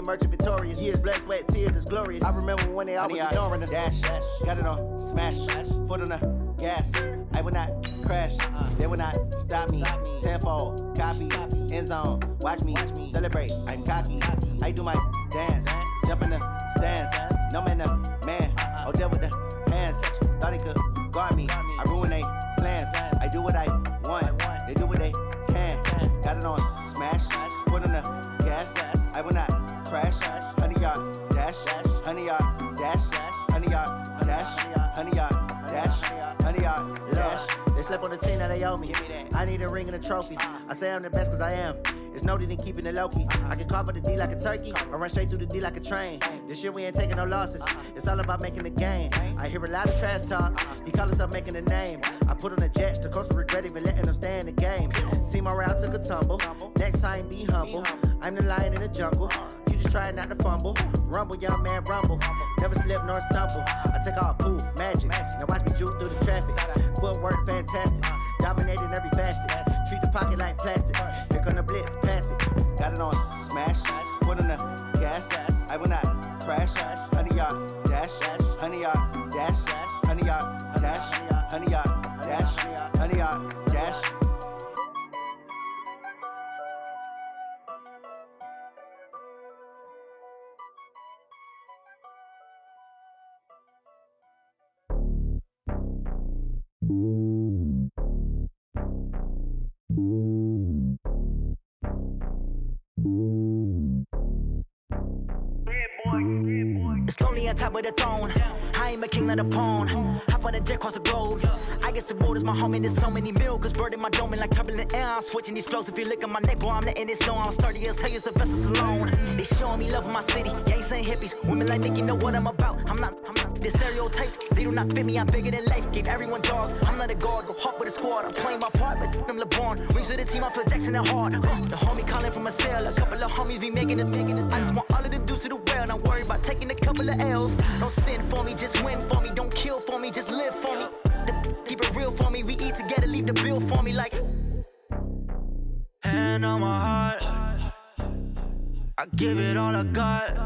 emerging victorious. Years, blood, sweat, tears is glorious. I remember when they always ignoring us. Dash, got it on, smash, foot on the gas. I will not crash, they will not stop me. Tenfold, copy, end zone, watch me celebrate. I'm cocky, I do my dance, jump in the stands. No man, man, oh, there with the hands. Thought they could guard me, I ruin they plans. I do what I want, they do what they can. Got it on, smash, foot on the gas. I will not crash, 100-yard dash, 100-yard dash, 100-yard dash, 100-yard dash, 100-yard dash. They slept on the team that they owe me. I need a ring and a trophy. I say I'm the best cause I am. It's noted in keeping it low-key. I can carve up the D like a turkey or run straight through the D like a train. This year we ain't taking no losses. It's all about making the game. I hear a lot of trash talk. He call himself making a name. I put on the Jets. The coach will regret even letting them stay in the game. Team morale took a tumble. Next time be humble. I'm the lion in the jungle. You just trying not to fumble. Rumble, young man, rumble. Never slip nor stumble. I take off, poof, magic. Now watch me juke through the traffic. Footwork fantastic. Dominating every facet. Treat the pocket like plastic. Here come the blitz, pass it. Got it on, smash. Foot on the gas. I will not crash. 100-yard dash. 100-yard dash. 100-yard dash. 100-yard dash. 100-yard dash. It's lonely on top of the throne. I ain't a king, not a pawn. Hop on a jet across the globe. I guess the world is my home and there's so many milkers. Bird in my dome and like turbulent air. I'm switching these flows. If you look at my neck, boy, I'm letting it slow. I'm sturdy as hell as a vessel alone. They showing me love in my city. Gangs ain't hippies. Women like Nick, you know what I'm about. I'm not the stereotypes. They do not fit me. I'm bigger than life. Gave everyone jobs. I'm not a guard. Go hard with a squad. I'm playing my part, but them LeBron. Rings to the team. I feel Jackson and hard. The homie calling from a cell. A couple of homies be making it. I just want all of them dudes to the well. Not worried about taking a couple of L's. Don't sin for me, just win for me. Don't kill for me, just live for me. Keep it real for me. We eat together, leave the bill for me like. Hand on my heart, I give it all I got.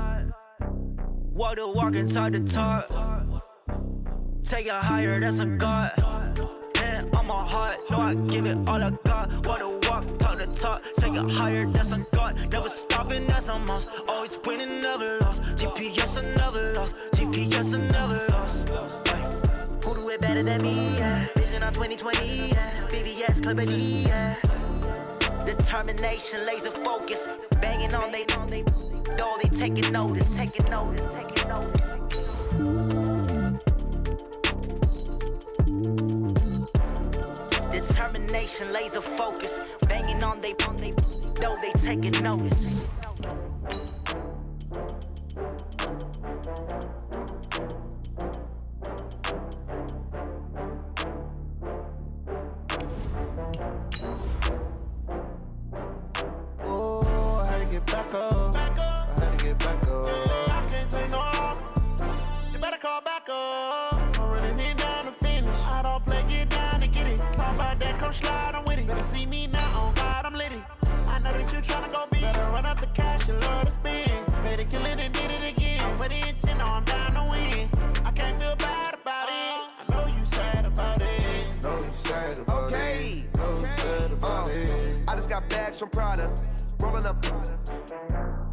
Walk the walk inside the talk. Take it higher, that's a God. Hand on my heart, no, I give it all I got. Walk the walk, talk the talk. Take it higher, that's a God. Never stopping, that's a must. Always winning, never lost. GPS, I never lost. GPS, I never lost. Who do it better than me? Yeah. Vision on 2020. Yeah. VVS, Clippity. Yeah. Determination, laser focus. Banging on they door, they taking notice. Taking notice. Determination, laser focus. Banging on they door, they taking notice. From Prada, rolling up.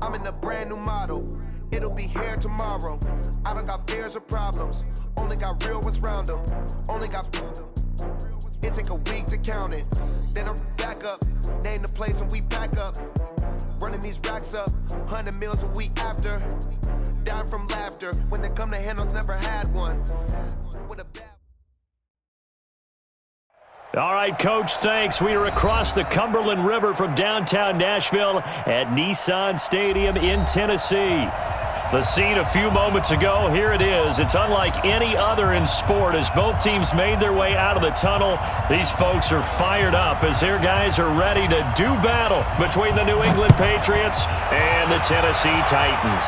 I'm in a brand new model. It'll be here tomorrow. I don't got fears or problems. Only got real ones round them. Only got. It take a week to count it. Then I'm back up. Name the place and we back up. Running these racks up. 100 meals a week after. Down from laughter. When they come to handles, never had one. With a bad. All right, Coach, thanks. We are across the Cumberland River from downtown Nashville at Nissan Stadium in Tennessee. The scene a few moments ago, here it is. It's unlike any other in sport as both teams made their way out of the tunnel. These folks are fired up as their guys are ready to do battle between the New England Patriots and the Tennessee Titans.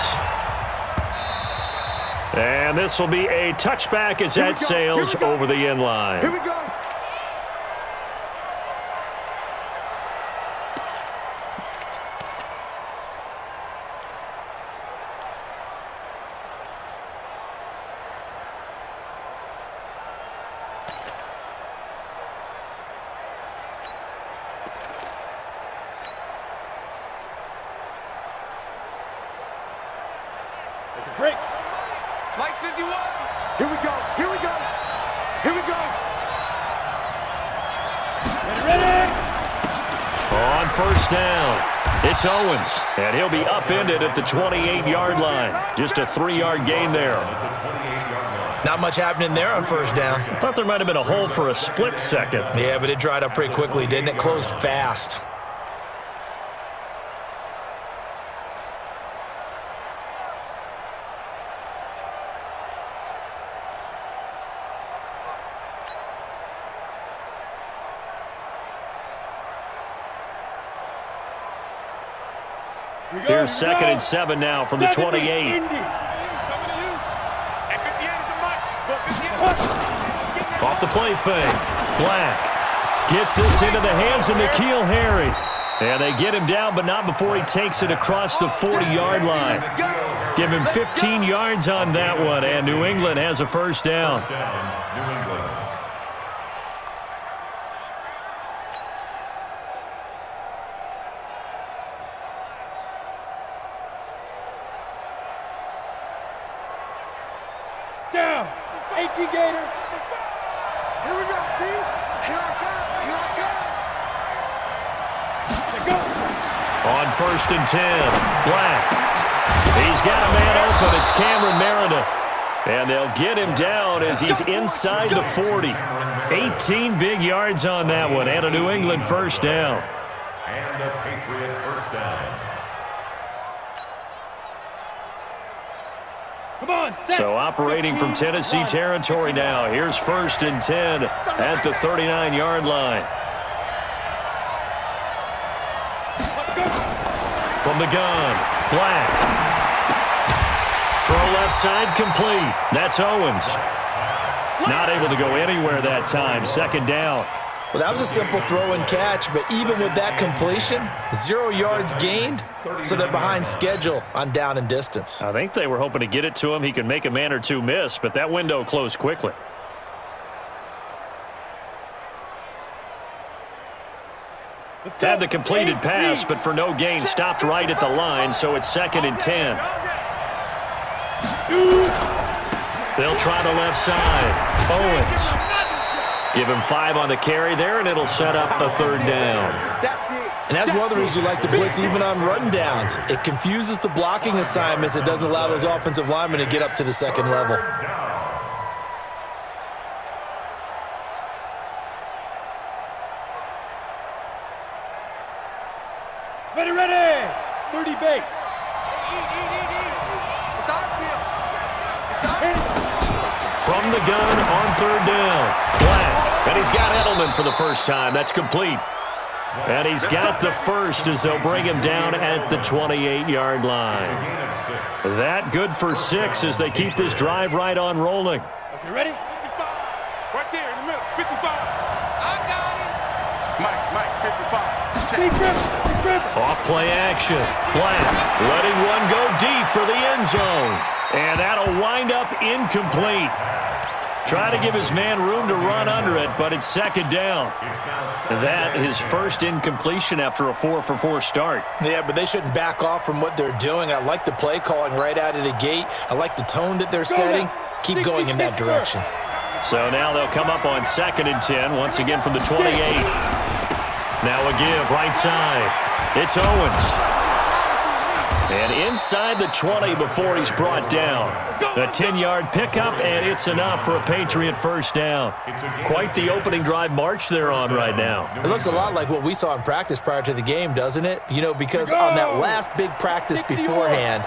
And this will be a touchback as that sails over the end line. Here we go. Break. Mike 51. Here we go. Here we go. Here we go. Ready. On first down, it's Owens, and he'll be upended at the 28-yard line. Just a 3-yard gain there. Not much happening there on first down. I thought there might have been a hole for a split second. Yeah, but it dried up pretty quickly, didn't it? Closed fast. Here's 2nd and 7 now from the 28. Off the play fake. Black gets this into the hands of N'Keal Harry. And they get him down, but not before he takes it across the 40-yard line. Give him 15 yards on that one, and New England has a first down. Down. 18 Gator. Here we go, T. Here I come. Here I come. Go. On 1st and 10, Black. He's got a man open. It's Cameron Meredith. And they'll get him down as he's inside the 40. 18 big yards on that one, and a New England first down. And a Patriot first down. Come on, set. So operating from Tennessee territory now. Here's 1st and 10 at the 39-yard line. From the gun, Black. Throw left side complete. That's Owens. Not able to go anywhere that time. 2nd down. Well, that was a simple throw and catch, but even with that completion, 0 yards gained, so they're behind schedule on down and distance. I think they were hoping to get it to him. He could make a man or two miss, but that window closed quickly. Had the completed pass, but for no gain, stopped right at the line, so it's 2nd and 10. They'll try the left side. Owens. Give him 5 on the carry there, and it'll set up a 3rd down. And that's one of the reasons you like to blitz even on run downs. It confuses the blocking assignments. It doesn't allow those offensive linemen to get up to the 2nd level. Ready. 30 base. It's our field. It's our field. From the gun on 3rd down. Black. And he's got Edelman for the first time. That's complete. And he's got the first as they'll bring him down at the 28-yard line. That good for 6 as they keep this drive right on rolling. Okay, ready? 55. Right there in the middle. 55. I got it. Mike, 55. Big rip. Off play action. Black letting one go deep for the end zone. And that'll wind up incomplete. Try to give his man room to run under it, but it's 2nd down. That is first incompletion after a 4-for-4 start. Yeah, but they shouldn't back off from what they're doing. I like the play calling right out of the gate. I like the tone that they're setting. Keep going in that direction. So now they'll come up on 2nd and 10, once again from the 28. Now a give, right side. It's Owens. And inside the 20 before he's brought down. A 10-yard pickup, and it's enough for a Patriot first down. Quite the opening drive march they're on right now. It looks a lot like what we saw in practice prior to the game, doesn't it? You know, because on that last big practice beforehand,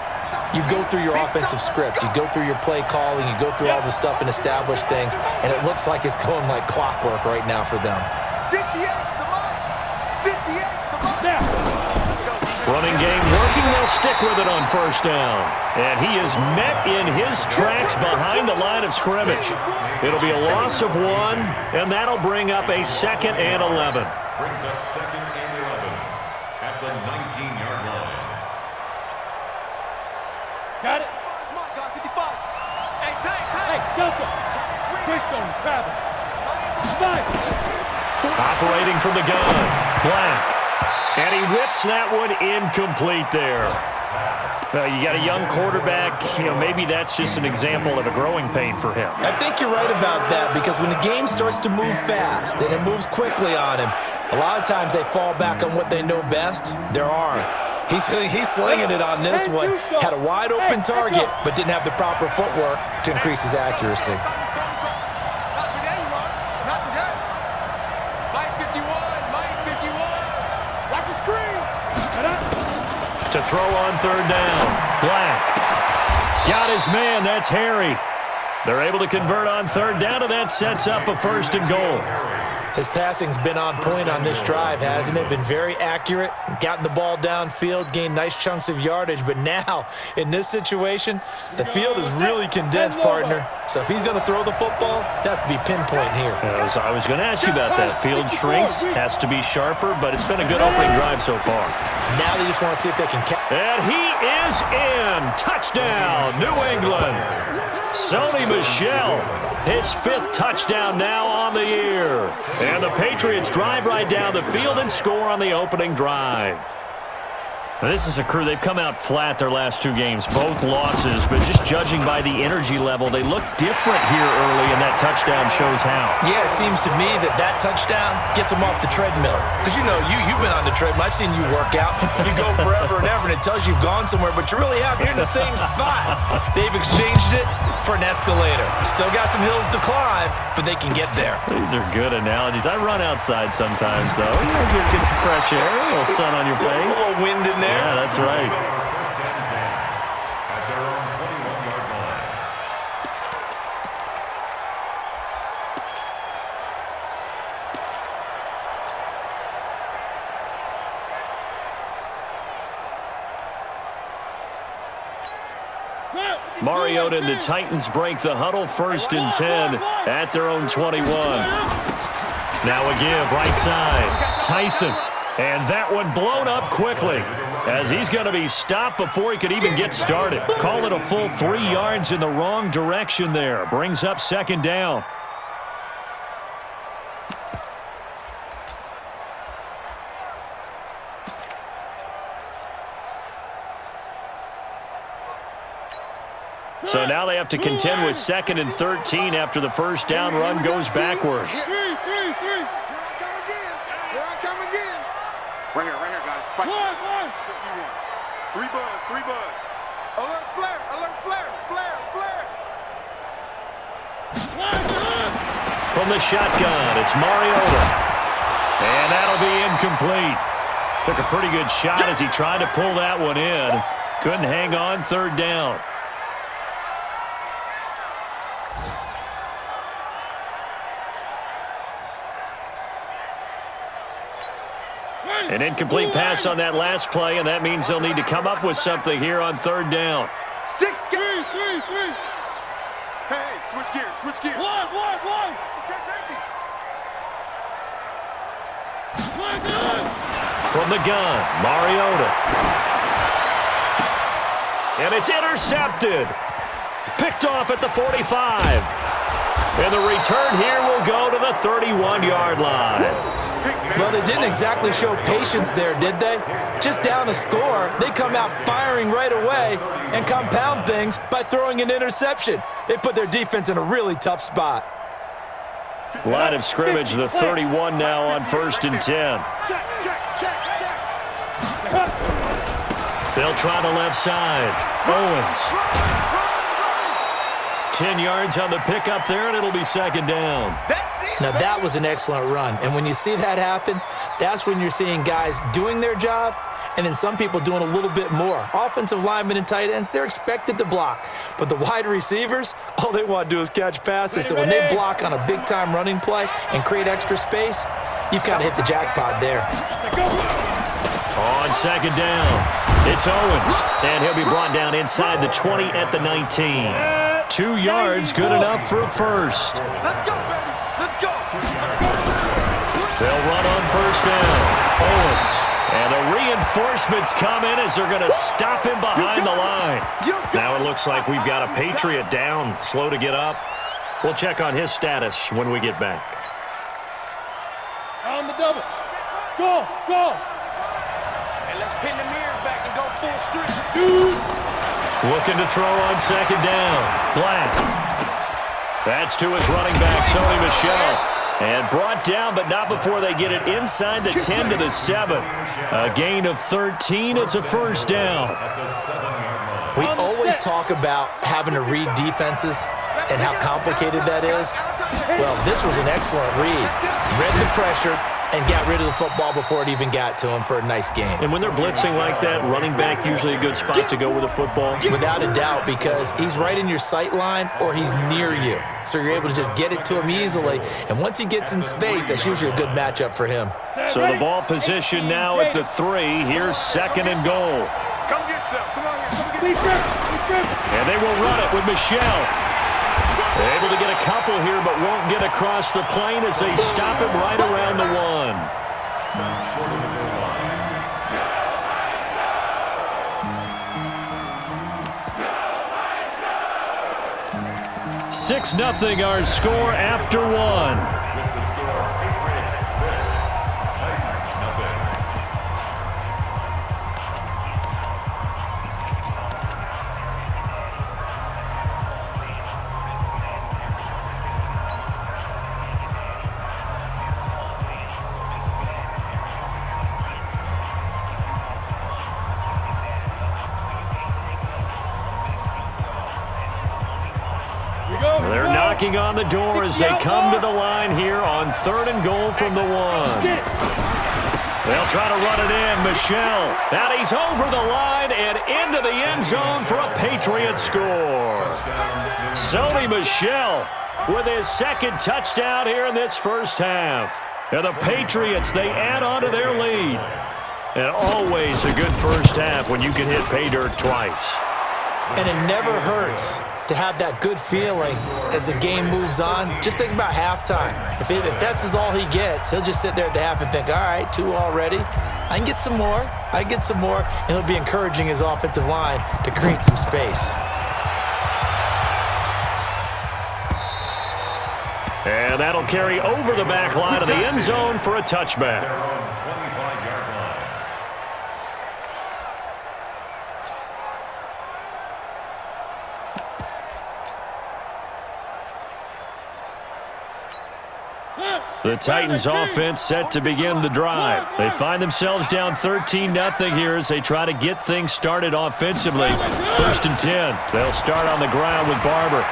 you go through your offensive script. You go through your play calling. You go through all the stuff and establish things. And it looks like it's going like clockwork right now for them. 58, come on. 58, come on. Let's go. Running game working. They'll stick with it on first down. And he is met in his tracks behind the line of scrimmage. It'll be a loss of 1, and that'll bring up a 2nd and 11. Brings up 2nd and 11 at the 19-yard line. Got it. Come on, guy, 55. Hey, tank. Hey, Delta. Bridgestone, travel. 5. Operating from the gun. Black. And he whips that one incomplete there. You got a young quarterback. Maybe that's just an example of a growing pain for him. I think you're right about that because when the game starts to move fast and it moves quickly on him, a lot of times they fall back on what they know best, their arm. He's slinging it on this one. Had a wide open target, but didn't have the proper footwork to increase his accuracy. Not today, you are. Not today. Mike 51. Mike 51. Watch the screen. To throw on third down. Black. Got his man. That's Harry. They're able to convert on third down, and that sets up a 1st and goal. His passing's been on point on this drive, hasn't it? Been very accurate, gotten the ball downfield, gained nice chunks of yardage. But now, in this situation, the field is really condensed, partner. So if he's going to throw the football, that have to be pinpoint here. I was going to ask you about that. Field shrinks, has to be sharper, but it's been a good opening drive so far. Now they just want to see if they can catch. And he is in. Touchdown, New England. Sony Michel, his 5th touchdown now on the year. And the Patriots drive right down the field and score on the opening drive. Now, this is a crew. They've come out flat their last 2 games, both losses, but just judging by the energy level, they look different here early, and that touchdown shows how. Yeah, it seems to me that touchdown gets them off the treadmill. Because, you've been on the treadmill. I've seen you work out. You go forever and ever, and it tells you you've gone somewhere, but you really have. You're in the same spot. They've exchanged it for an escalator. Still got some hills to climb, but they can get there. These are good analogies. I run outside sometimes, though. Get some fresh air, a little sun on your face. A little wind in there. Yeah, that's right. At their own 21-yard line. Mariota and the Titans break the huddle, 1st and 10 at their own 21. Now a give, right side. Tyson. And that one blown up quickly as he's going to be stopped before he could even get started. Call it a full 3 yards in the wrong direction there. Brings up 2nd down. So now they have to contend with 2nd and 13 after the 1st down run goes backwards. Here I come again. Right here, guys. Fight. 3 buzz. Alert flare. From the shotgun, it's Mariota. And that'll be incomplete. Took a pretty good shot as he tried to pull that one in. Couldn't hang on, 3rd down. An incomplete pass on that last play, and that means they'll need to come up with something here on 3rd down. 6 3. Hey, switch gears. One. Check safety. From the gun, Mariota. And it's intercepted. Picked off at the 45. And the return here will go to the 31-yard line. Well, they didn't exactly show patience there, did they? Just down a score, they come out firing right away and compound things by throwing an interception. They put their defense in a really tough spot. Line of scrimmage, the 31 now on 1st and 10. Check. They'll try the left side. Owens. 10 yards on the pickup there, and it'll be 2nd down. Now, that was an excellent run. And when you see that happen, that's when you're seeing guys doing their job and then some people doing a little bit more. Offensive linemen and tight ends, they're expected to block. But the wide receivers, all they want to do is catch passes. So when they block on a big-time running play and create extra space, you've kind of hit the jackpot there. On 2nd down, it's Owens. And he'll be brought down inside the 20 at the 19. 2 yards, good enough for a first. Let's go, baby. Let's go. They'll run on 1st down. Owens. And the reinforcements come in as they're going to stop him behind the line. Now it looks like we've got a Patriot down, slow to get up. We'll check on his status when we get back. On the double. Go. And let's pin the mirrors back and go full strength. Looking to throw on second down. Black. That's to his running back, Sony Michel. And brought down, but not before they get it inside the 10 to the 7. A gain of 13. It's a first down. We always talk about having to read defenses and how complicated that is. Well, this was an excellent read. Read the pressure and got rid of the football before it even got to him for a nice game. And when they're blitzing like that, running back usually a good spot to go with a football? Without a doubt, because he's right in your sight line or he's near you. So you're able to just get it to him easily. And once he gets in space, that's usually a good matchup for him. So the ball position now at the 3. Here's second and goal. Come get some. Come on here. And they will run it with Michel. Able to get a couple here, but won't get across the plane as they stop him right around the 1. 6-0 our score after 1. They're knocking on the door as they come to the line here on 3rd and goal from the 1. They'll try to run it in. Michel. Now he's over the line and into the end zone for a Patriot score. Sony Michel with his second touchdown here in this first half. And the Patriots, they add on to their lead. And always a good first half when you can hit pay dirt twice. And it never hurts to have that good feeling as the game moves on. Just think about halftime. If that's all he gets, he'll just sit there at the half and think, all right, 2 already. I can get some more. And he'll be encouraging his offensive line to create some space. And that'll carry over the back line of the end zone for a touchback. The Titans offense set to begin the drive. They find themselves down 13-0 here as they try to get things started offensively. 1st and 10. They'll start on the ground with Barber.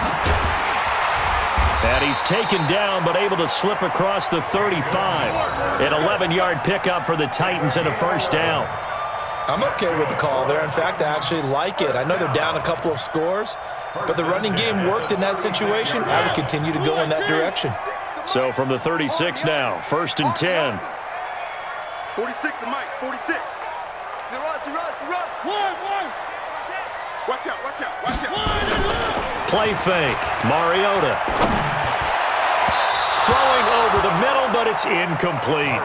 And he's taken down but able to slip across the 35. An 11-yard pickup for the Titans and a first down. I'm okay with the call there. In fact, I actually like it. I know they're down a couple of scores, but the running game worked in that situation. I would continue to go in that direction. So from the 36 now, 1st and 10. 46 to Mike, 46. Run. Watch out. Play fake. Mariota. Throwing over the middle, but it's incomplete.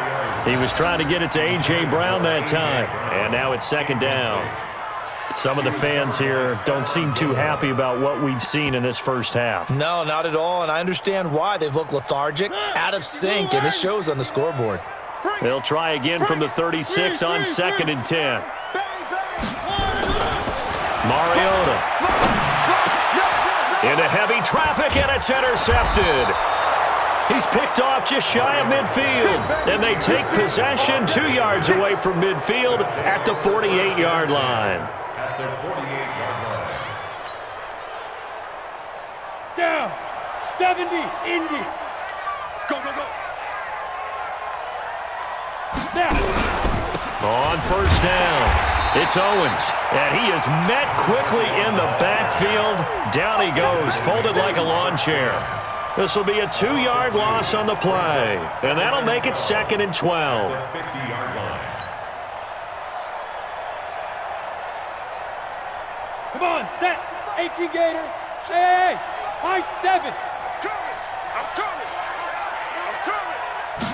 He was trying to get it to A.J. Brown that time. And now it's second down. Some of the fans here don't seem too happy about what we've seen in this first half. No, not at all, and I understand why. They've looked lethargic, out of sync, and it shows on the scoreboard. They'll try again from the 36 on 2nd and 10. Mariota. Into heavy traffic, and it's intercepted. He's picked off just shy of midfield, and they take possession 2 yards away from midfield at the 48-yard line. Down, 70, Indy. Go. Now. On first down, it's Owens, and he is met quickly in the backfield. Down he goes, folded like a lawn chair. This will be a 2-yard loss on the play, and that'll make it 2nd and 12. Come on, set. 18 Gator. Hey, high 7. I'm coming.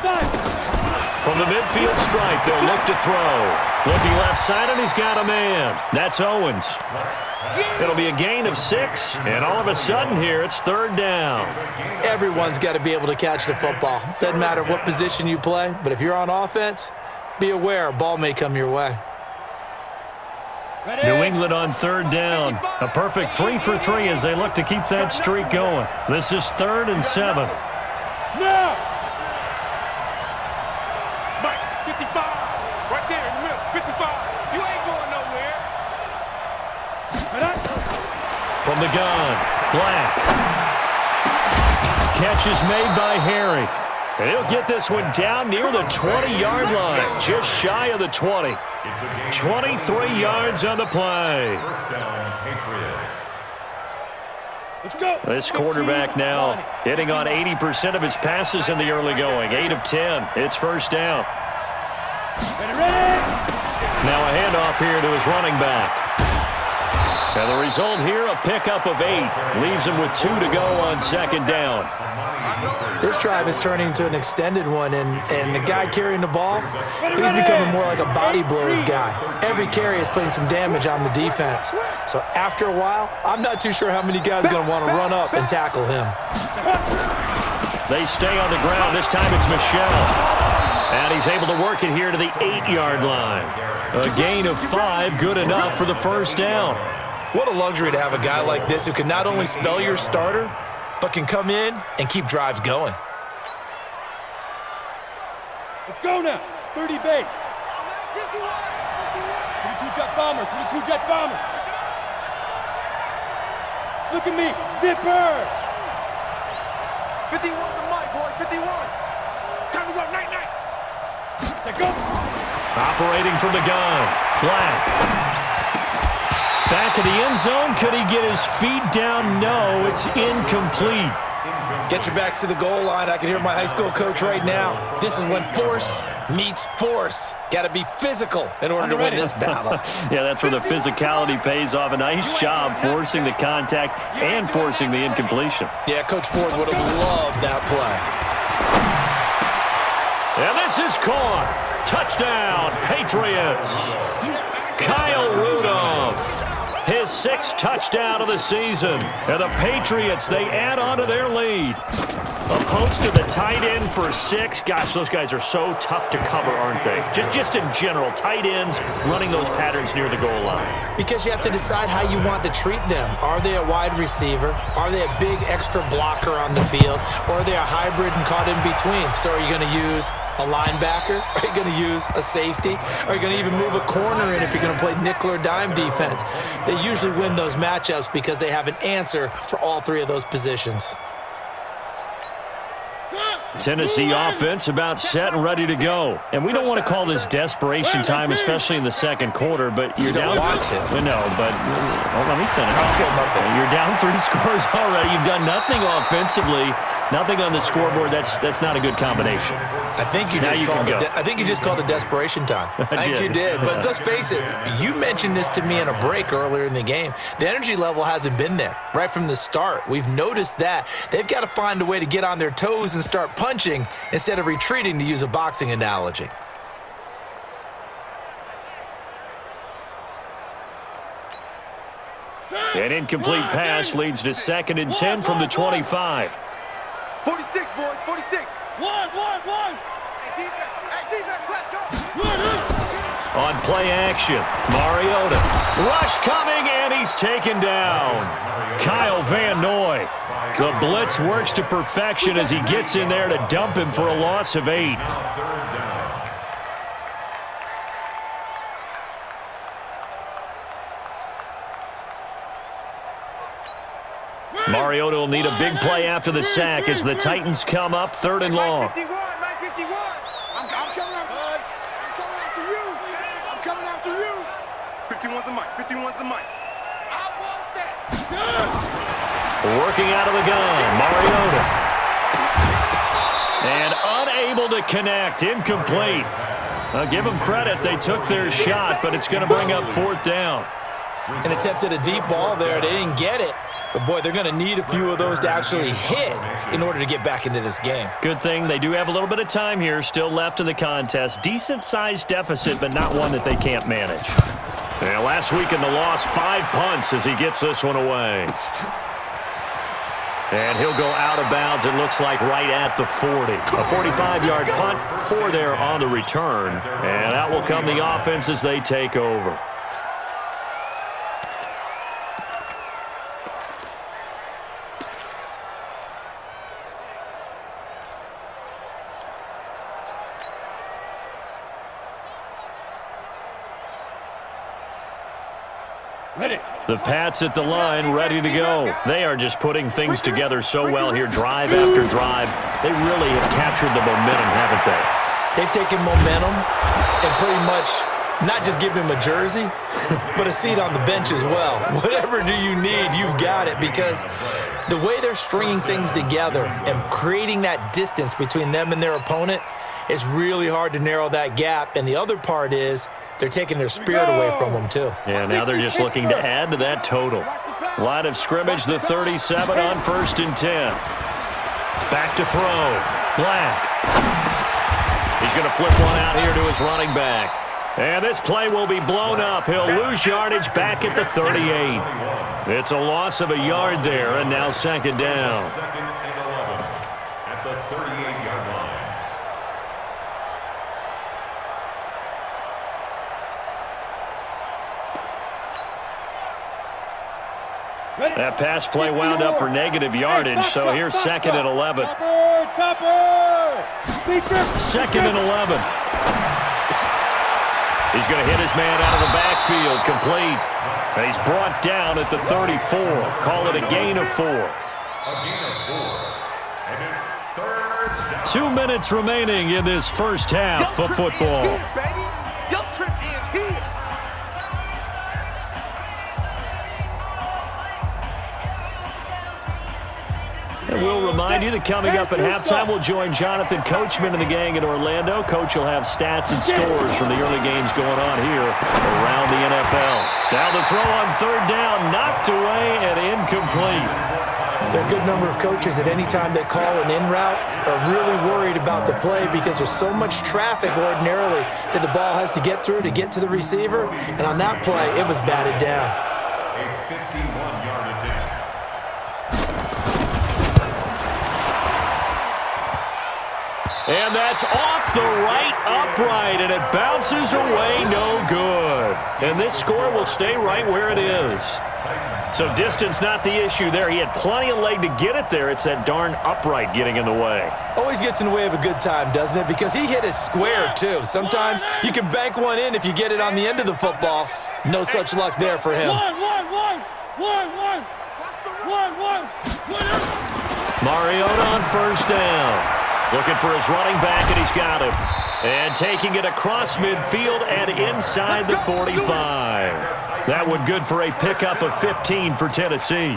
Done. From the midfield stripe, they'll look to throw. Looking left side, and he's got a man. That's Owens. It'll be a gain of 6, and all of a sudden here, it's 3rd down. Everyone's got to be able to catch the football. Doesn't matter what position you play, but if you're on offense, be aware a ball may come your way. New England on third down. A perfect 3 for 3 as they look to keep that streak going. This is 3rd and 7. Now! Mike, 55. Right there in the middle. 55. You ain't going nowhere. From the gun, Black. Catch is made by Harry. And he'll get this one down near the 20-yard line, just shy of the 20. 23 yards on the play. First down, Patriots. Let's go. This quarterback now hitting on 80% of his passes in the early going. 8 of 10. It's first down. Ready? Now a handoff here to his running back. And the result here, a pickup of 8. Leaves him with 2 to go on second down. This drive is turning into an extended one, and the guy carrying the ball, he's becoming more like a body blows guy. Every carry is putting some damage on the defense. So after a while, I'm not too sure how many guys are going to want to run up and tackle him. They stay on the ground. This time it's Michelle. And he's able to work it here to the 8-yard line. A gain of 5, good enough for the first down. What a luxury to have a guy like this who can not only spell your starter, but can come in and keep drives going. Let's go now. It's 30 base. 22 jet bomber. 22 jet bomber. Look at me. Zipper. 51 to Mike, boy. 51. Time to go. Night. Let's go. Operating from the gun. Black. Back of the end zone. Could he get his feet down? No, it's incomplete. Get your backs to the goal line. I can hear my high school coach right now. This is when force meets force. Got to be physical in order to win this battle. Yeah, that's where the physicality pays off. A nice job forcing the contact and forcing the incompletion. Yeah, Coach Ford would have loved that play. And this is caught. Touchdown, Patriots. Kyle Rudolph. His 6th touchdown of the season. And the Patriots, they add on to their lead. A post to the tight end for 6. Gosh, those guys are so tough to cover, aren't they? Just in general, tight ends running those patterns near the goal line. Because you have to decide how you want to treat them. Are they a wide receiver? Are they a big extra blocker on the field? Or are they a hybrid and caught in between? So are you going to use a linebacker? Are you going to use a safety? Are you going to even move a corner in if you're going to play nickel or dime defense? They usually win those matchups because they have an answer for all 3 of those positions. Tennessee offense about set and ready to go. And we don't want to call this desperation time, especially in the second quarter, but you're down. Want to. No, but let me finish. Okay. You're down 3 scores already. You've done nothing offensively, nothing on the scoreboard. That's not a good combination. I think you just called it desperation time. I think you did. But let's face it, you mentioned this to me in a break earlier in the game. The energy level hasn't been there right from the start. We've noticed that. They've got to find a way to get on their toes and start punching instead of retreating, to use a boxing analogy. An incomplete pass leads to 2nd and 10 from the 25. 46, boys. 46. One. Hey, defense, let's go. On play action, Mariota. Rush coming, and he's taken down. Kyle Van Noy. The blitz works to perfection as he gets in there to dump him for a loss of 8. Mariota will need a big play after the sack as the Titans come up 3rd and long. 951. I'm coming after you. I'm coming after you. 51's the mic. 51's the mic. I want that. Working out of the gun, Mariota. And unable to connect, incomplete. I'll give them credit, they took their shot, but it's going to bring up 4th down. And attempted a deep ball there. They didn't get it. But, boy, they're going to need a few of those to actually hit in order to get back into this game. Good thing they do have a little bit of time here still left in the contest. Decent-sized deficit, but not one that they can't manage. And last week in the loss, 5 punts as he gets this one away. And he'll go out of bounds, it looks like, right at the 40. A 45-yard punt, 4 there on the return. And that will come the offense as they take over. The Pats at the line, ready to go. They are just putting things together so well here, drive after drive. They really have captured the momentum, haven't they? They've taken momentum and pretty much not just give him a jersey, but a seat on the bench as well. Whatever do you need, you've got it, because the way they're stringing things together and creating that distance between them and their opponent, it's really hard to narrow that gap. And the other part is they're taking their spirit away from them, too. Yeah, now they're just looking to add to that total. Line of scrimmage, the 37 on 1st and 10. Back to throw. Black. He's going to flip one out here to his running back. And this play will be blown up. He'll lose yardage back at the 38. It's a loss of a yard there, and now 2nd down. 2nd and 11 at the 38-yard line. That pass play wound up for negative yardage, so here's 2nd and 11. 2nd and 11. He's going to hit his man out of the backfield, complete. And he's brought down at the 34. Call it a gain of 4. A gain of 4. And it's 3rd down. 2 minutes remaining in this first half of football. Your trip is here. And we'll remind you that coming up at halftime, we'll join Jonathan Coachman and the gang in Orlando. Coach will have stats and scores from the early games going on here around the NFL. Now the throw on 3rd down, knocked away and incomplete. There are a good number of coaches at any time they call an in route are really worried about the play because there's so much traffic ordinarily that the ball has to get through to get to the receiver. And on that play, it was batted down. A 51-yard attempt. And that's off the right upright, and it bounces away, no good. And this score will stay right where it is. So distance not the issue there. He had plenty of leg to get it there. It's that darn upright getting in the way. Always gets in the way of a good time, doesn't it? Because he hit it square, too. Sometimes you can bank one in if you get it on the end of the football. No such luck there for him. Mariota on 1st down. Looking for his running back, and he's got him. And taking it across midfield and inside the 45. That one good for a pickup of 15 for Tennessee.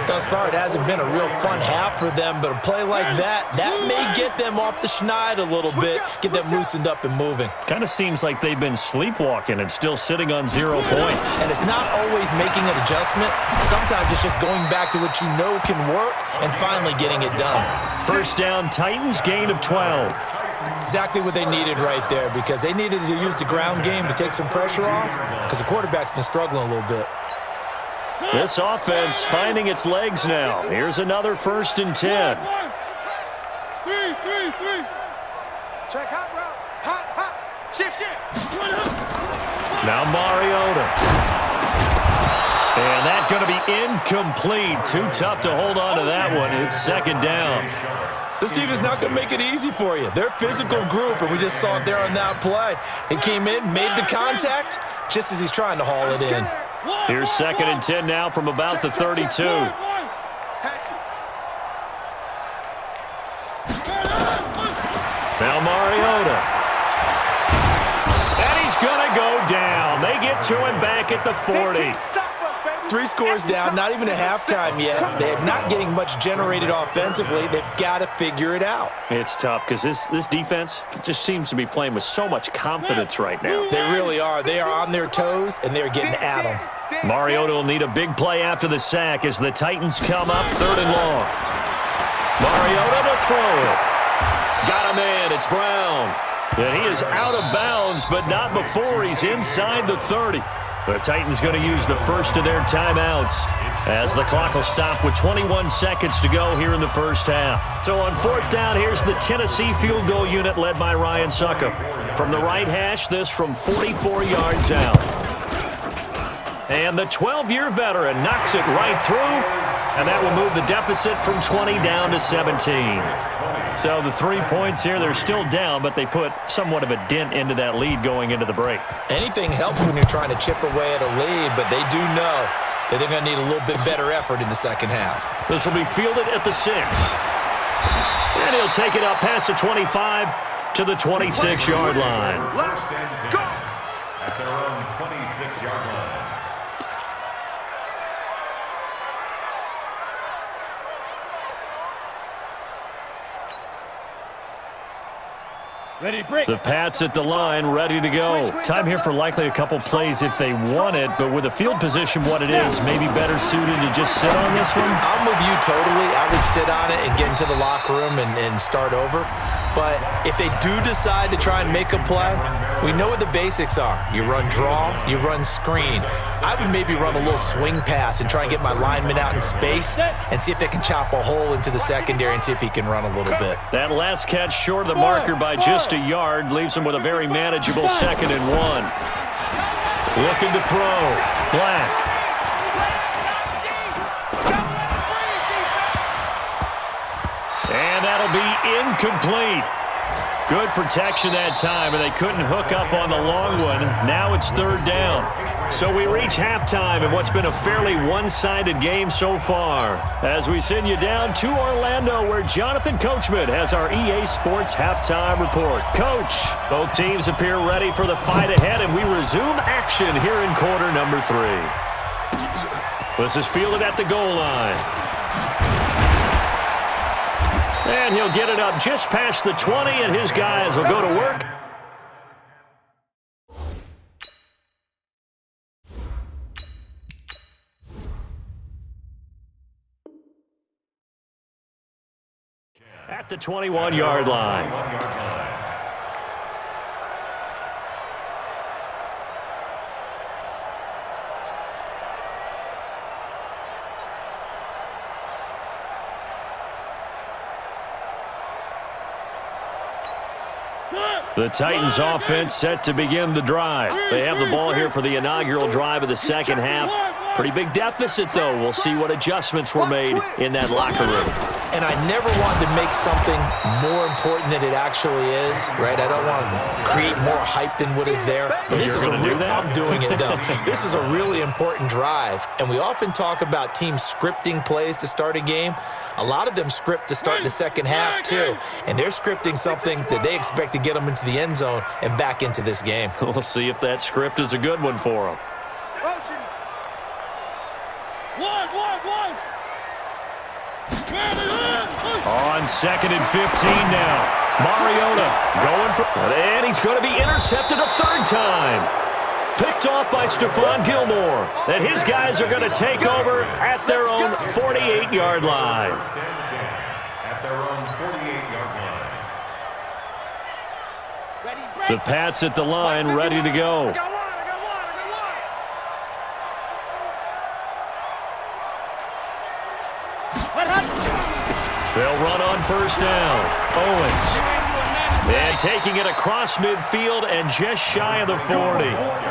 Thus far, it hasn't been a real fun half for them, but a play like that may get them off the schneid a little bit, get them loosened up and moving. Kind of seems like they've been sleepwalking and still sitting on 0 points. And it's not always making an adjustment. Sometimes it's just going back to what you know can work and finally getting it done. 1st down, Titans, gain of 12. Exactly what they needed right there, because they needed to use the ground game to take some pressure off because the quarterback's been struggling a little bit. This offense finding its legs now. Here's another 1st and 10. Check hot route. Hot. Shift. Now Mariota. And that's going to be incomplete. Too tough to hold on to that one. It's 2nd down. This team is not going to make it easy for you. They're a physical group, and we just saw it there on that play. He came in, made the contact, just as he's trying to haul it in. Here's 2nd and 10 now from about the 32. Now Mariota. And he's going to go down. They get to him back at the 40. 3 scores down, not even a halftime yet. They're not getting much generated offensively. They've got to figure it out. It's tough because this defense just seems to be playing with so much confidence right now. They really are. They are on their toes, and they're getting at them. Mariota will need a big play after the sack as the Titans come up 3rd and long. Mariota to throw it. Got him in. It's Brown. And he is out of bounds, but not before he's inside the 30. The Titans going to use the first of their timeouts as the clock will stop with 21 seconds to go here in the first half. So on 4th down, here's the Tennessee field goal unit led by Ryan Suckup. From the right hash, this from 44 yards out. And the 12-year veteran knocks it right through. And that will move the deficit from 20 down to 17. So the 3 points here, they're still down, but they put somewhat of a dent into that lead going into the break. Anything helps when you're trying to chip away at a lead, but they do know that they're going to need a little bit better effort in the second half. This will be fielded at the 6. And he'll take it up past the 25 to the 26-yard line. First and 10 at their own 26-yard line. Ready to break. The Pats at the line, ready to go. Time here for likely a couple plays if they want it, but with the field position what it is, maybe better suited to just sit on this one? I'm with you totally. I would sit on it and get into the locker room and start over. But if they do decide to try and make a play, we know what the basics are. You run draw, you run screen. I would maybe run a little swing pass and try and get my lineman out in space and see if they can chop a hole into the secondary and see if he can run a little bit. That last catch short of the marker by just a yard leaves him with a very manageable 2nd and 1. Looking to throw. Black. And that'll be incomplete. Good protection that time, and they couldn't hook up on the long one. Now it's 3rd down. So we reach halftime in what's been a fairly one-sided game so far. As we send you down to Orlando, where Jonathan Coachman has our EA Sports halftime report. Coach, both teams appear ready for the fight ahead, and we resume action here in quarter number 3. This is fielded at the goal line. And he'll get it up just past the 20, and his guys will go to work. At the 21-yard line. The Titans offense set to begin the drive. They have the ball here for the inaugural drive of the second half. Pretty big deficit, though. We'll see what adjustments were made in that locker room. And I never wanted to make something more important than it actually is, right? I don't want to create more hype than what is there. But this is I'm doing it, though. This is a really important drive. And we often talk about teams scripting plays to start a game. A lot of them script to start the second half, too. And they're scripting something that they expect to get them into the end zone and back into this game. We'll see if that script is a good one for them. On 2nd and 15 now. Mariota going for... And he's going to be intercepted a 3rd time. Picked off by Stephon Gilmore. And his guys are going to take over at their own 48-yard line. At their own 48-yard line. The Pats at the line, ready to go. They'll run on 1st down. Owens. And taking it across midfield and just shy of the 40.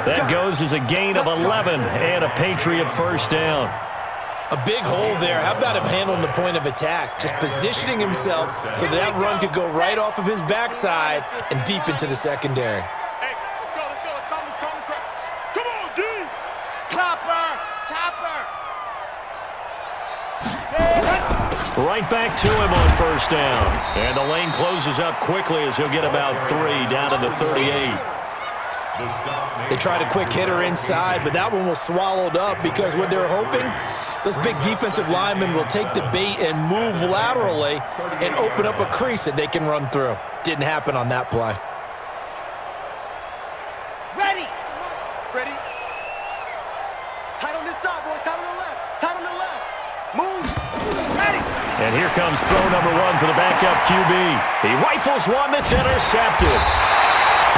That goes as a gain of 11 and a Patriot 1st down. A big hole there. How about him handling the point of attack? Just positioning himself so that run could go right off of his backside and deep into the secondary. Hey, let's go. Come on, D. Topper. Right back to him on 1st down. And the lane closes up quickly as he'll get about 3 down to the 38. They tried a quick hitter inside, but that one was swallowed up because what they're hoping, those big defensive linemen will take the bait and move laterally and open up a crease that they can run through. Didn't happen on that play. Ready. Tight on this side, boy. Tight on the left. Move. Ready. And here comes throw number 1 for the backup QB. He rifles one that's intercepted.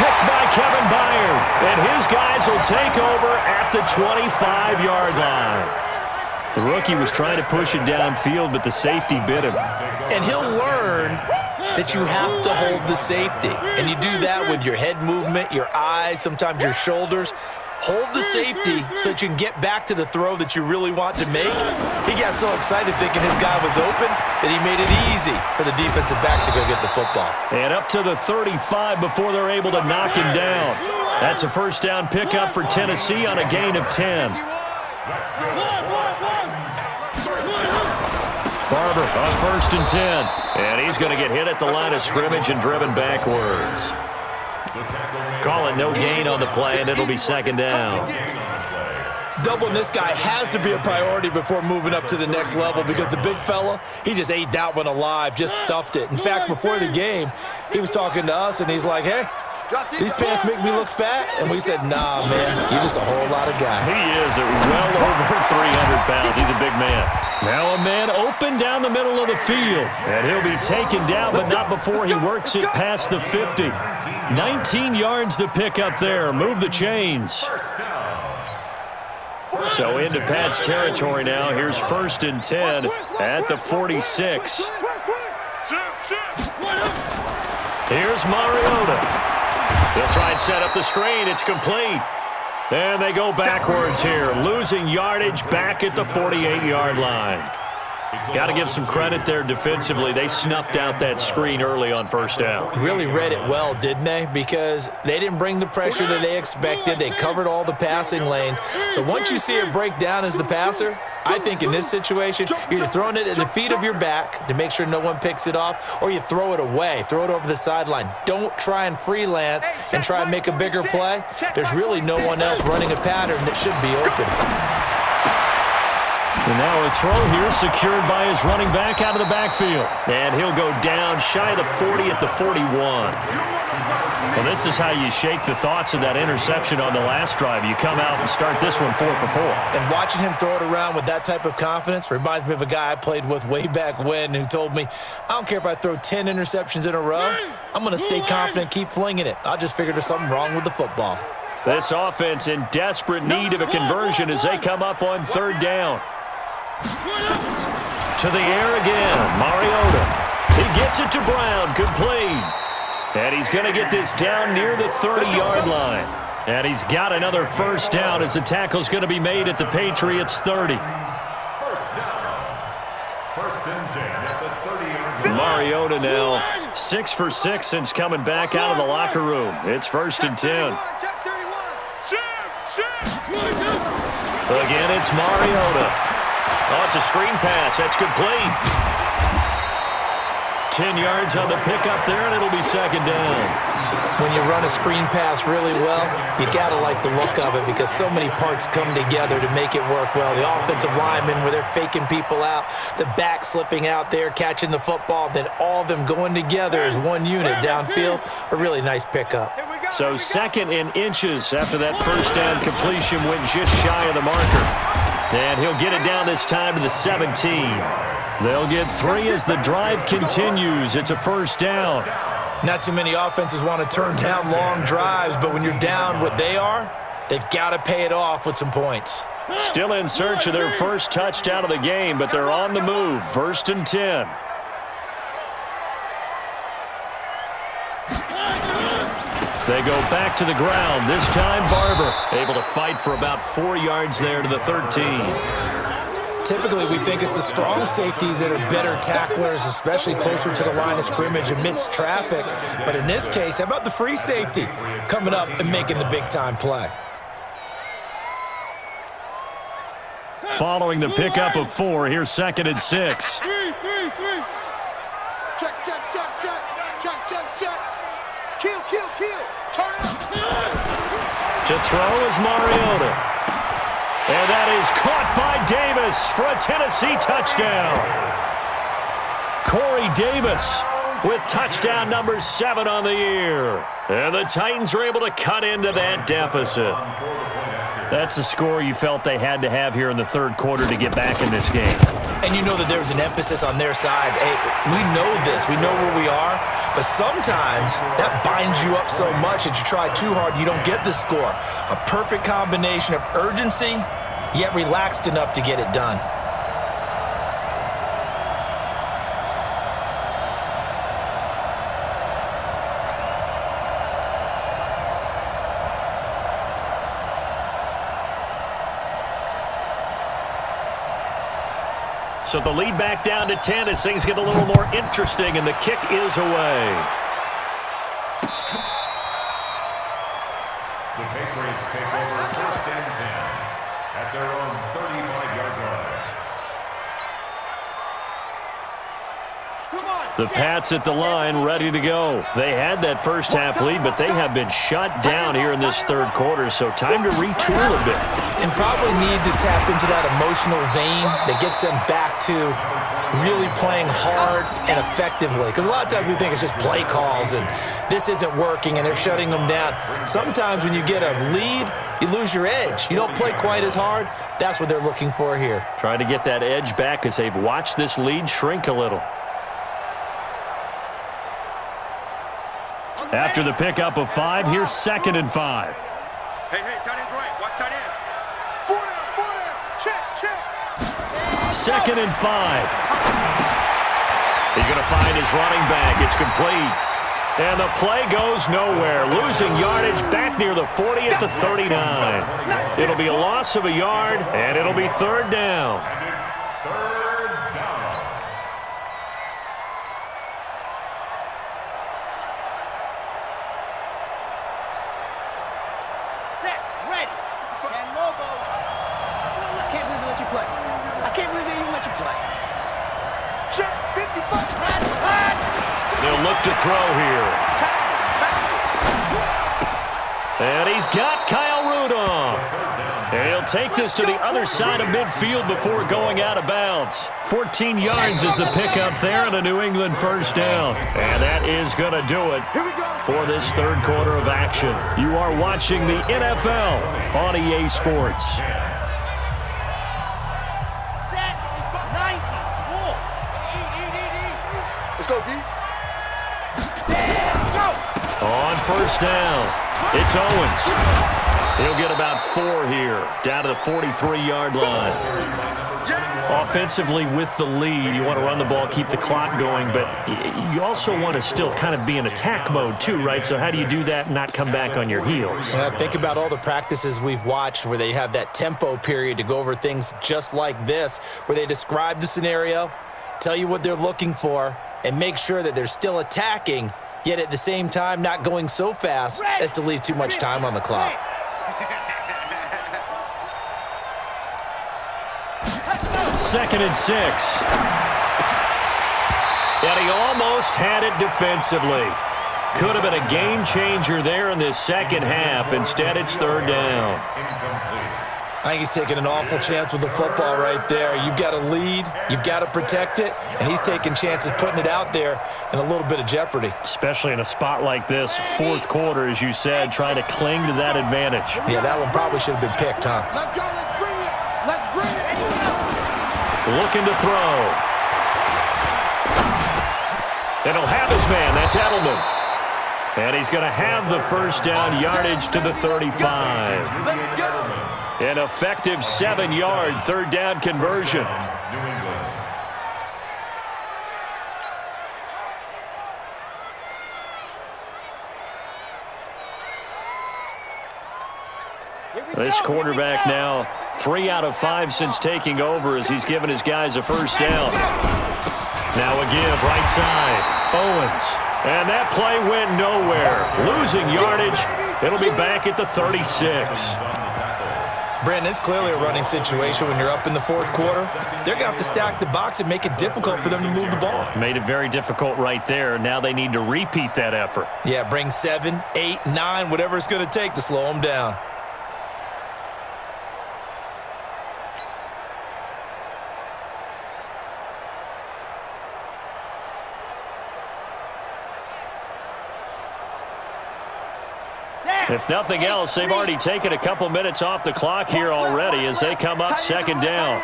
Picked by Kevin Byard. And his guys will take over at the 25-yard line. The rookie was trying to push it downfield, but the safety bit him. And he'll learn that you have to hold the safety. And you do that with your head movement, your eyes, sometimes your shoulders. hold the safety so that you can get back to the throw that you really want to make. He got so excited thinking his guy was open that he made it easy for the defensive back to go get the football. And up to the 35 before they're able to knock him down. That's a first down pickup for Tennessee on a gain of 10. Barber on 1st and 10. And he's going to get hit at the line of scrimmage and driven backwards. Call it no gain on the play, and it'll be 2nd down. Doubling this guy has to be a priority before moving up to the next level because the big fella, he just ate that one alive, just stuffed it. In fact, before the game, he was talking to us, and he's like, hey, these pants make me look fat. And we said, nah, man, you're just a whole lot of guy. He is well over 300 pounds. He's a big man. Now a man open down the middle of the field. And he'll be taken down, but not before he works it past the 50. 19 yards to pick up there. Move the chains. So into Pat's territory now. Here's 1st and 10 at the 46. Here's Mariota. He'll try and set up the screen. It's complete. And they go backwards here, losing yardage back at the 48-yard line. Got to give some credit there defensively. They snuffed out that screen early on 1st down. Really read it well, didn't they? Because they didn't bring the pressure that they expected. They covered all the passing lanes. So once you see it break down as the passer, I think in this situation, you're either throwing it at the feet of your back to make sure no one picks it off, or you throw it away, throw it over the sideline. Don't try and freelance and try and make a bigger play. There's really no one else running a pattern that should be open. And now a throw here secured by his running back out of the backfield. And he'll go down shy of the 40 at the 41. Well, this is how you shake the thoughts of that interception on the last drive. You come out and start this one 4 for 4. And watching him throw it around with that type of confidence reminds me of a guy I played with way back when who told me, I don't care if I throw 10 interceptions in a row. I'm going to stay confident, keep flinging it. I just figured there's something wrong with the football. This offense in desperate need of a conversion as they come up on 3rd down. To the air again, Mariota. He gets it to Brown, complete. And he's going to get this down near the 30-yard line. And he's got another 1st down as the tackle's going to be made at the Patriots' 30. 1st and 10 at the 30-yard line. Mariota now 6 for 6 since coming back out of the locker room. It's 1st and 10. Again, it's Mariota. Oh, it's a screen pass. That's complete. 10 yards on the pickup there, and it'll be 2nd down. When you run a screen pass really well, you got to like the look of it because so many parts come together to make it work well. The offensive linemen, where they're faking people out, the back slipping out there, catching the football, then all of them going together as one unit downfield. A really nice pickup. So 2nd and inches after that 1st down completion went just shy of the marker. And he'll get it down this time to the 17. They'll get 3 as the drive continues. It's a 1st down. Not too many offenses want to turn down long drives, but when you're down what they are, they've got to pay it off with some points. Still in search of their first touchdown of the game, but they're on the move. 1st and 10. They go back to the ground. This time, Barber able to fight for about 4 yards there to the 13. Typically, we think it's the strong safeties that are better tacklers, especially closer to the line of scrimmage amidst traffic. But in this case, how about the free safety coming up and making the big-time play? Following the pickup of 4, here's 2nd and 6. Check. Kill. Turn up. To throw is Mariota. And that is caught by Davis for a Tennessee touchdown. Corey Davis with touchdown number 7 on the year. And the Titans are able to cut into that deficit. That's a score you felt they had to have here in the 3rd quarter to get back in this game. And you know that there was an emphasis on their side. Hey, we know this. We know where we are. But sometimes that binds you up so much that you try too hard, you don't get the score. A perfect combination of urgency, yet relaxed enough to get it done. So the lead back down to 10 as things get a little more interesting, and the kick is away. The Patriots take over 1st and 10 at their own 35-yard line. The Pats at the line, ready to go. They had that first half lead, but they have been shut down here in this third quarter, so time to retool a bit. And probably need to tap into that emotional vein that gets them back to really playing hard and effectively. Because a lot of times we think it's just play calls and this isn't working and they're shutting them down. Sometimes when you get a lead, you lose your edge. You don't play quite as hard. That's what they're looking for here. Trying to get that edge back as they've watched this lead shrink a little. After the pickup of 5, here's 2nd and 5. Hey, tight end's right. Watch tight end. 4 down. Check. 2nd and 5. He's going to find his running back. It's complete. And the play goes nowhere. Losing yardage back near the 40 at the 39. It'll be a loss of a yard, and it'll be 3rd down. And it's 3rd down. Set. Ready. And Lobo. I can't believe they let you play. I can't believe they even let you play. Check. 55. They'll look to throw here. And he's got Kyle Rudolph. And he'll take this to the other side of midfield before going out of bounds. 14 yards is the pickup there and a New England 1st down. And that is going to do it for this third quarter of action. You are watching the NFL on EA Sports. Set. 90. War. Let's go, D. On 1st down, it's Owens. He'll get about 4 here, down to the 43-yard line. Offensively with the lead, you want to run the ball, keep the clock going, but you also want to still kind of be in attack mode too, right? So how do you do that and not come back on your heels? Think about all the practices we've watched where they have that tempo period to go over things just like this, where they describe the scenario, tell you what they're looking for, and make sure that they're still attacking, yet at the same time not going so fast as to leave too much time on the clock. 2nd and 6. And he almost had it defensively. Could have been a game changer there in this second half. Instead, it's 3rd down. I think he's taking an awful chance with the football right there. You've got to lead, you've got to protect it, and he's taking chances putting it out there in a little bit of jeopardy. Especially in a spot like this, 4th quarter, as you said, trying to cling to that advantage. Yeah, that one probably should have been picked, huh? Let's go. Let's bring it. Let's bring it. Looking to throw. And he'll have his man. That's Edelman. And he's going to have the 1st down, yardage to the 35. An effective 7-yard 3rd down conversion. This quarterback now 3 out of 5 since taking over as he's given his guys a 1st down. Now a give right side. Owens. And that play went nowhere. Losing yardage. It'll be back at the 36. Brandon, it's clearly a running situation when you're up in the 4th quarter. They're going to have to stack the box and make it difficult for them to move the ball. Made it very difficult right there. Now they need to repeat that effort. Yeah, bring 7, 8, 9, whatever it's going to take to slow them down. If nothing else, they've already taken a couple minutes off the clock here already as they come up 2nd down.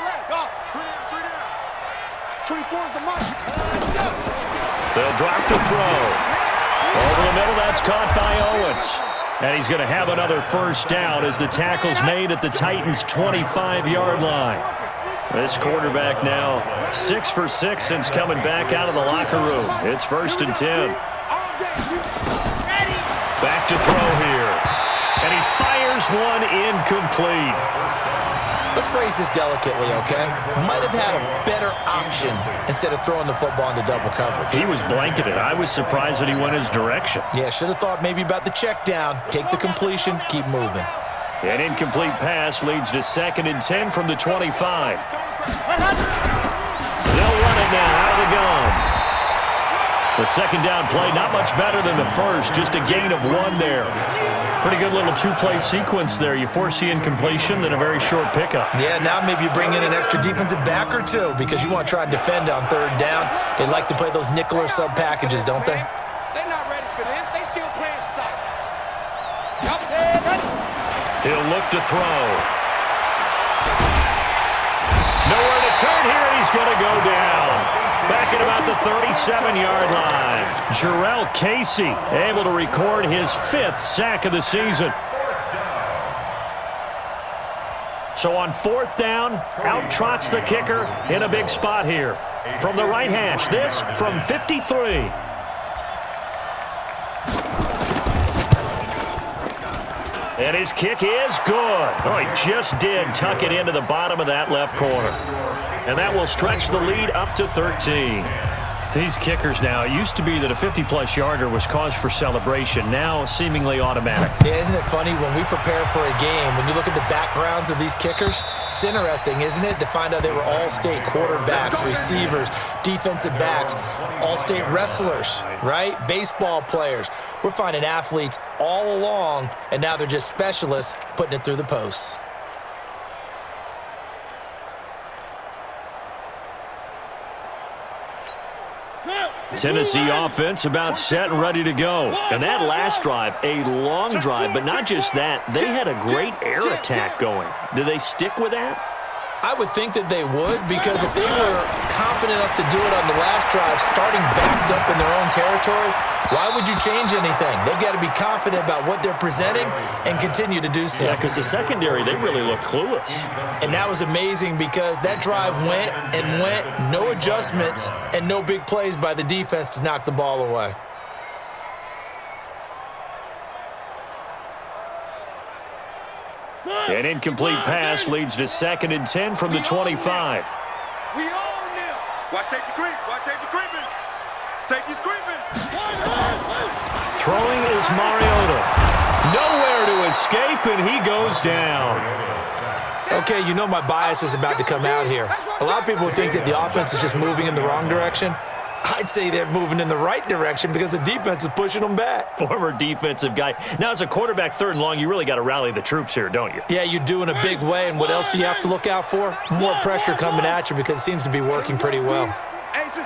24 is the mark. They'll drop to throw. Over the middle, that's caught by Owens. And he's going to have another 1st down as the tackle's made at the Titans' 25-yard line. This quarterback now 6 for 6 since coming back out of the locker room. It's 1st and 10. Back to throw here. And he fires one incomplete. Let's phrase this delicately, okay? Might have had a better option instead of throwing the football into double coverage. He was blanketed. I was surprised that he went his direction. Yeah, should have thought maybe about the check down. Take the completion, keep moving. An incomplete pass leads to 2nd and 10 from the 25. They'll run it now out of the gun. The second down play, not much better than the first, just a gain of 1 there. Pretty good little 2-play sequence there. You force the incompletion, then a very short pickup. Yeah, now maybe you bring in an extra defensive back or two because you want to try and defend on 3rd down. They like to play those nickel or sub packages, don't they? They're not ready for this. They still playing soft. He'll look to throw. Nowhere to turn here, and he's going to go down. Back at about the 37-yard line. Jarrell Casey able to record his 5th sack of the season. So on 4th down, out trots the kicker in a big spot here. From the right hash, this from 53. And his kick is good. Oh, he just did tuck it into the bottom of that left corner. And that will stretch the lead up to 13. These kickers now, it used to be that a 50-plus yarder was cause for celebration. Now, seemingly automatic. Yeah, isn't it funny when we prepare for a game, when you look at the backgrounds of these kickers, it's interesting, isn't it, to find out they were all-state quarterbacks, receivers, defensive backs, all-state wrestlers, right? Baseball players. We're finding athletes all along, and now they're just specialists putting it through the posts. Tennessee offense about set and ready to go. And that last drive, a long drive, but not just that. They had a great air attack going. Do they stick with that? I would think that they would, because if they were confident enough to do it on the last drive, starting backed up in their own territory, why would you change anything? They've got to be confident about what they're presenting and continue to do so. Yeah, because the secondary, they really look clueless. And that was amazing because that drive went and went, no adjustments, and no big plays by the defense to knock the ball away. An incomplete pass leads to 2nd and 10 from the 25. We all kneel. Watch safety creep. Watch safety creeping. Safety's creeping. Throwing is Mariota. Nowhere to escape, and he goes down. Okay, you know my bias is about to come out here. A lot of people would think that the offense is just moving in the wrong direction. I'd say they're moving in the right direction because the defense is pushing them back. Former defensive guy. Now, as a quarterback 3rd and long, you really got to rally the troops here, don't you? Yeah, you do in a big way. And what else do you have to look out for? More pressure coming at you because it seems to be working pretty well. Hey, it's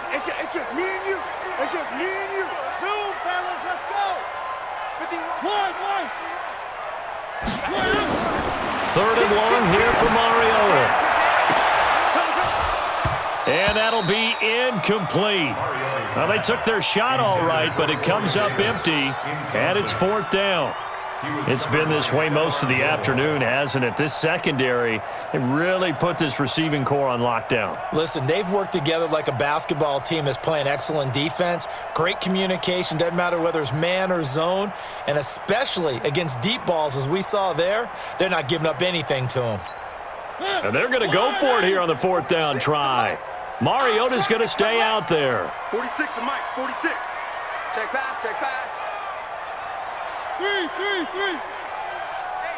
just me and you. It's just me and you. Zoom, fellas, let's go. 3rd and long here for Mariota. And that'll be incomplete. Well, they took their shot all right, but it comes up empty, and it's 4th down. It's been this way most of the afternoon, hasn't it? This secondary, they really put this receiving core on lockdown. Listen, they've worked together like a basketball team that's playing excellent defense. Great communication, doesn't matter whether it's man or zone, and especially against deep balls, as we saw there, they're not giving up anything to them. And they're going to go for it here on the 4th down try. Mariota's going to stay out there. 46 to Mike, 46. Check pass, check pass. 3. Hey,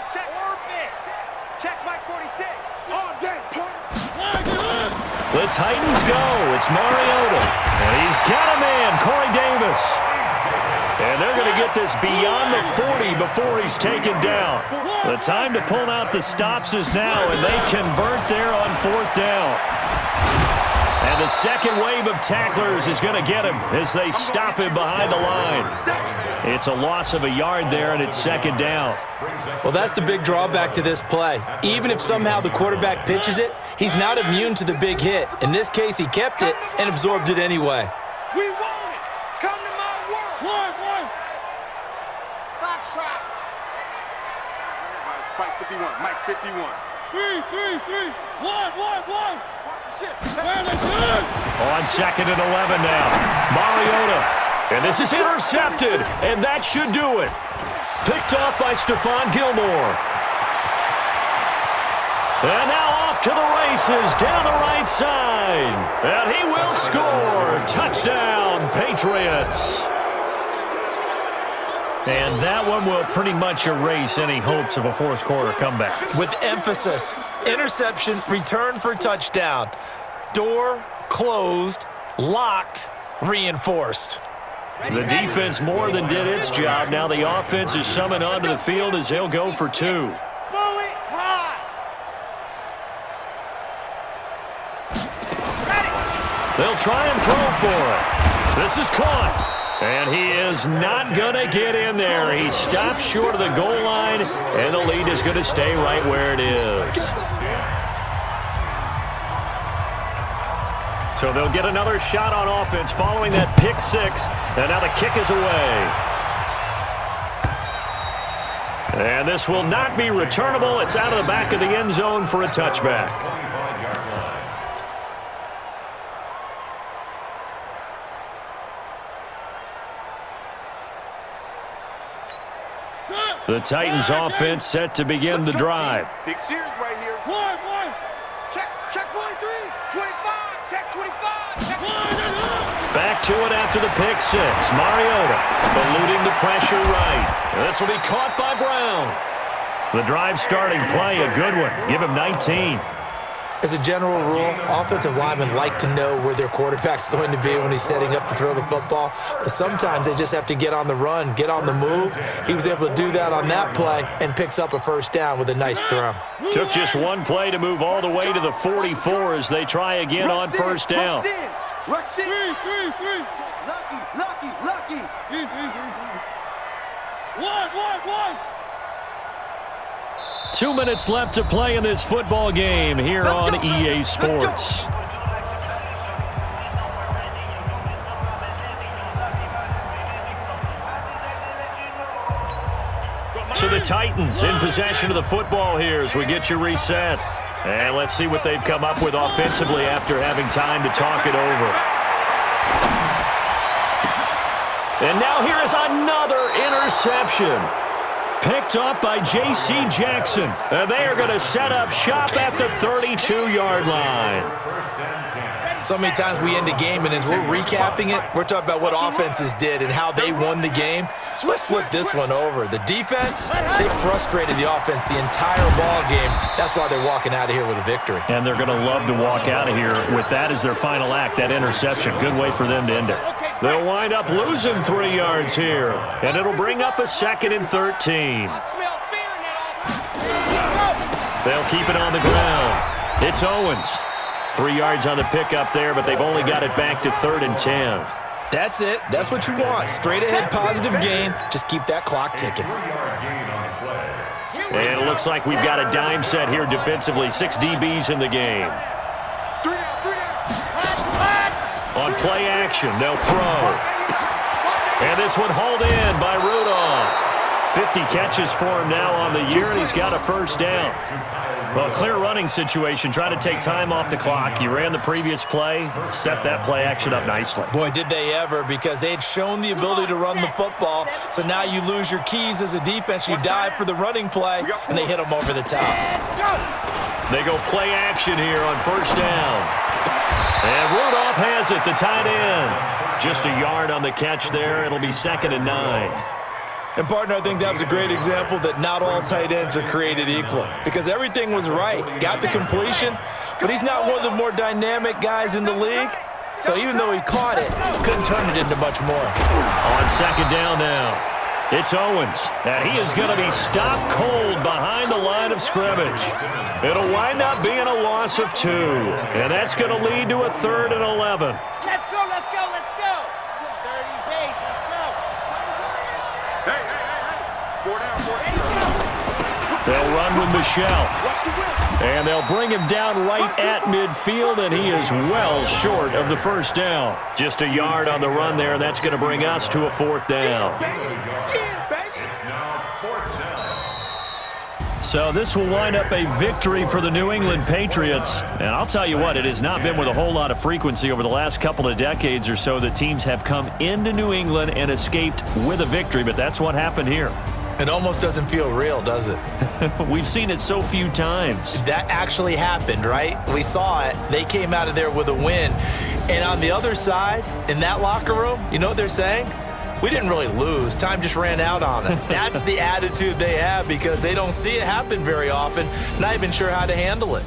check. Orbit. Check Mike 46. All day, punt. The Titans go. It's Mariota. And he's got a man, Corey Davis. And they're going to get this beyond the 40 before he's taken down. The time to pull out the stops is now, and they convert there on 4th down. And the second wave of tacklers is going to get him as they stop him behind the line. It's a loss of a yard there, and it's 2nd down. Well, that's the big drawback to this play. Even if somehow the quarterback pitches it, he's not immune to the big hit. In this case, he kept it and absorbed it anyway. We want it. Come to my world. One. Fox trap. Mike 51. Mike 51. 3. 1. On 2nd and 11 now. Mariota. And this is intercepted. And that should do it. Picked off by Stephon Gilmore. And now off to the races down the right side. And he will score. Touchdown, Patriots. And that one will pretty much erase any hopes of a fourth quarter comeback. With emphasis, interception, return for touchdown. Door closed, locked, reinforced. The defense more than did its job. Now the offense is summoned onto the field as they'll go for two. They'll try and throw for it. This is caught. And he is not going to get in there. He stops short of the goal line, and the lead is going to stay right where it is. So they'll get another shot on offense following that pick six, and now the kick is away. And this will not be returnable. It's out of the back of the end zone for a touchback. The Titans offense set to begin the drive. Big series right here. One. Check 43. 25. Check 25. Check 25. Back to it after the pick six. Mariota eluding the pressure right. This will be caught by Brown. The drive starting play, a good one. Give him 19. As a general rule, offensive linemen like to know where their quarterback's going to be when he's setting up to throw the football. But sometimes they just have to get on the run, get on the move. He was able to do that on that play and picks up a first down with a nice throw. Took just one play to move all the way to the 44 as they try again on first down. Rush in. Lucky. One. 2 minutes left to play in this football game here on EA Sports. So the Titans in possession of the football here as we get you reset. And let's see what they've come up with offensively after having time to talk it over. And now here is another interception. Picked up by J.C. Jackson. And they are going to set up shop at the 32-yard line. So many times we end a game, and as we're recapping it, we're talking about what offenses did and how they won the game. Let's flip this one over. The defense, they frustrated the offense the entire ball game. That's why they're walking out of here with a victory. And they're going to love to walk out of here with that as their final act, that interception. Good way for them to end it. They'll wind up losing 3 yards here, and it'll bring up a 2nd and 13. They'll keep it on the ground. It's Owens. 3 yards on the pickup there, but they've only got it back to 3rd and 10. That's it. That's what you want. Straight ahead positive gain. Just keep that clock ticking. And it looks like we've got a dime set here defensively. 6 DBs in the game. On play action, they'll throw. And this one hauled in by Rudolph. 50 catches for him now on the year, and he's got a first down. Well, clear running situation. Try to take time off the clock. You ran the previous play, set that play action up nicely. Boy, did they ever, because they had shown the ability to run the football. So now you lose your keys as a defense. You dive for the running play, and they hit them over the top. They go play action here on first down. And Rudolph has it, the tight end. Just a yard on the catch there. It'll be 2nd and 9. And, partner, I think that was a great example that not all tight ends are created equal, because everything was right. Got the completion, but he's not one of the more dynamic guys in the league. So even though he caught it, couldn't turn it into much more. On 2nd down now, it's Owens, and he is going to be stopped cold behind the line of scrimmage. It'll wind up being a loss of 2, and that's going to lead to a 3rd and 11. Let's go. Dirty base, let's go. Hey. 4 down. They'll run with Michelle. And they'll bring him down right at midfield, and he is well short of the first down. Just a yard on the run there, and that's going to bring us to a 4th down. So this will wind up a victory for the New England Patriots. And I'll tell you what, it has not been with a whole lot of frequency over the last couple of decades or so that teams have come into New England and escaped with a victory, but that's what happened here. It almost doesn't feel real, does it? We've seen it so few times. That actually happened, right? We saw it. They came out of there with a win. And on the other side, in that locker room, you know what they're saying? We didn't really lose. Time just ran out on us. That's the attitude they have because they don't see it happen very often, not even sure how to handle it.